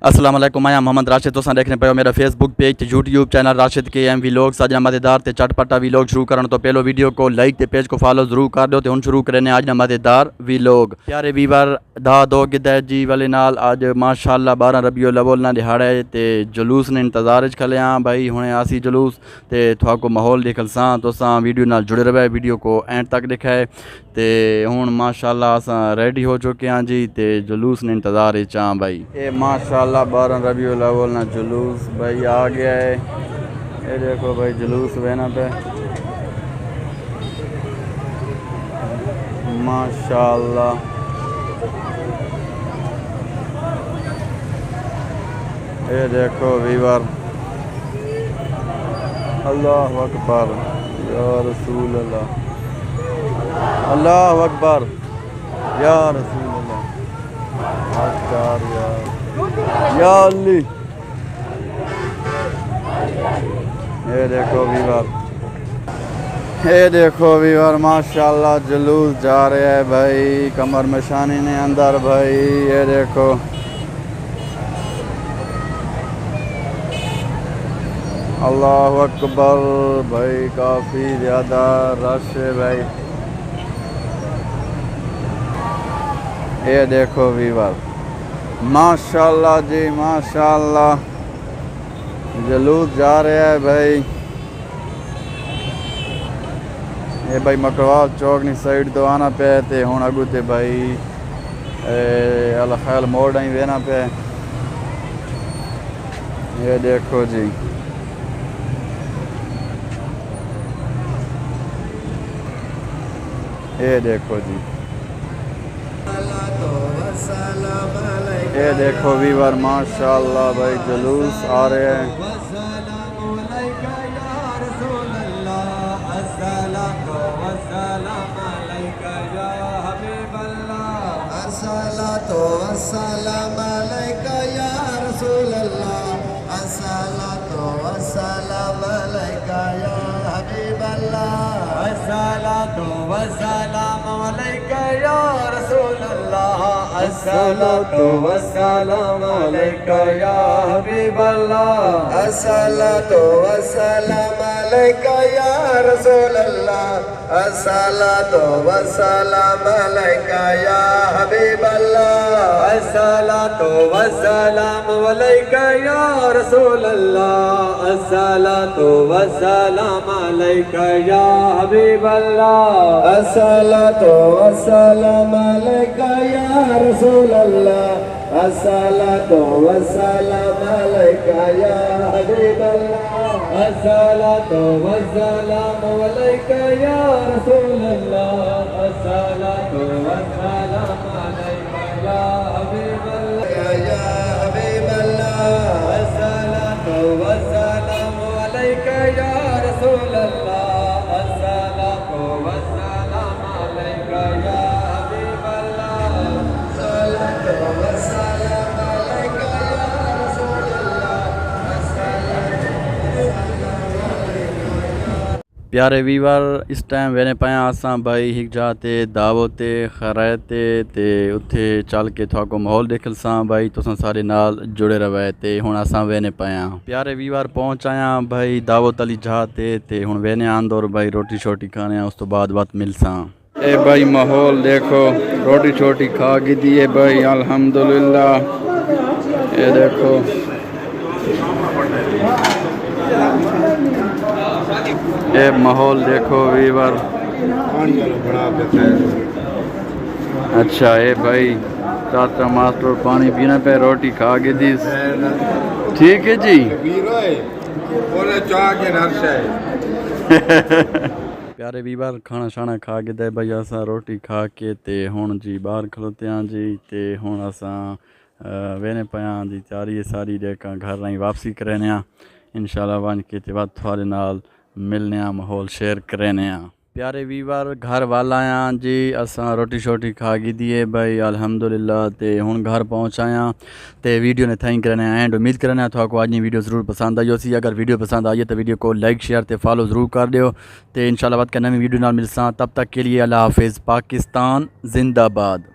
अस्सलाम वालेकुम, मैं मोहम्मद राशिद। तुसां देखने पे हो मेरा फेसबुक पेज ते यूट्यूब चैनल राशिद के एम वीलॉग। साजना मज़ेदार ते चटपटा वीलॉग शुरू करने तो पहलो वीडियो को लाइक ते पेज को फॉलो जरूर कर दो। तो हुण शुरू करने आज ना मज़ेदार वीलॉग। प्यारे वीवर दा दो गिद्दा जी वाले नाल आज माशाअल्लाह 12 रबीउल अव्वल ना दिहाड़ा है ते जुलूस ने इंतजार च खले हाँ भाई। हुणे आसी जुलूस ते थोड़ा माहौल देखल सा तुसां वीडियो नाल जुड़े रहे, वीडियो को एंड तक दिखाए। ते हुण माशाअल्लाह असां रेडी हो चुके हैं जी ते जुलूस ने इंतजार च भाई। ये माशाअल्लाह 12 रबीउल अव्वल ना जुलूस भाई आ गया है। ये देखो भाई जुलूस बहना पे माशाअल्लाह। ये देखो वीवर, अल्लाह अकबर या रसूल अल्लाह, अल्लाह अकबर या रसूल अल्लाह, अकबर या अल्ली। ये देखो वीवर माशाअल्लाह जुलूस जा रहे हैं भाई। कमर में शानी ने अंदर भाई। ये देखो अल्लाह अकबर भाई, काफ़ी ज़्यादा रश है भाई। ये देखो वीवर माशाअल्लाह जी माशाअल्लाह जुलूस जा रहे हैं भाई। ये भाई मकरवाल चौक नी साइड तो आना पे ते हुण अगू ते भाई अल खैल मोड़ ही वेना पे। ये देखो जी ये देखो जी, ये देखो वीवर माशाअल्लाह भाई जुलूस आ रहे हैं। अस्सलातु वस्सलामु अलैका या हबीबल्लाह, अस्सलातु वस्सलामु अलैका या रसूलल्लाह, अस्सलातु वस्सलामु अलैका या हबीबल्लाह, अस्सलातु वस्सलामु अलैका या रसूलल्लाह, अस्सलातु वस्सलामु अलैका या हबीबल्लाह, अस्सलातु वस्सलामु अलैका या रसूलल्लाह, अस्सलातु वस्सलामु अलैका या हबीबल्लाह, अस्सलातु वस्सलामु अलैका या रसूलल्लाह, अस्सलातु वस्सलामु अलैका या हबीबल्लाह या हबीबल्लाह, अस्सलातु वस्सलामु अलैका या रसूलल्लाह, अस्सलातु वस्सलामु अलैका या प्यारे वीवर इस टाइम वेने पाया असां भाई हिक जाते दावते खरायते ते उत्थे चल के थोको माहौल देखल सा भाई। तुसां सारे नाल जुड़े रहे ते हुण असां वेने पाया प्यारे वीवर पहुंच आया भाई दावत अली जाते ते हुण वेने आंदोर भाई रोटी शोटी खाने उस तो बाद बात मिलसा। ए भाई माहौल देखो, रोटी छोटी खा के दिए भाई अल्हम्दुलिल्लाह। ये देखो ये माहौल देखो वीवर। अच्छा ये भाई चाचा मास्टर पानी पीना पे रोटी खा के दी। ठीक है जी प्यारे वीवर खाना शाना खा के दे भाई असा रोटी खा के ते हुण जी बाहर खलोते हैं जी ते हुण असा वेने पाया जी तैयारी सारी जेका घर ही वापसी करने इंशाल्लाह वन के ते बाद थोड़े नाल मिलने माहौल शेयर करने। प्यारे वीवर घर वाला आया जी असा रोटी शोटी खा के दिए भाई अल्हम्दुलिल्लाह ते हुण घर पहुँचाया ते वीडियो ने थैंक करने एंड उम्मीद करने तो आपको आज की वीडियो ज़रूर पसंद आई होसी। अगर वीडियो पसंद आई है तो वीडियो को लाइक शेयर ते फॉलो ज़रूर कर दियो ते इंशाल्लाह बात करने में वीडियो नाल मिलसा। तब तक के लिए अल्लाह हाफिज़। पाकिस्तान जिंदाबाद।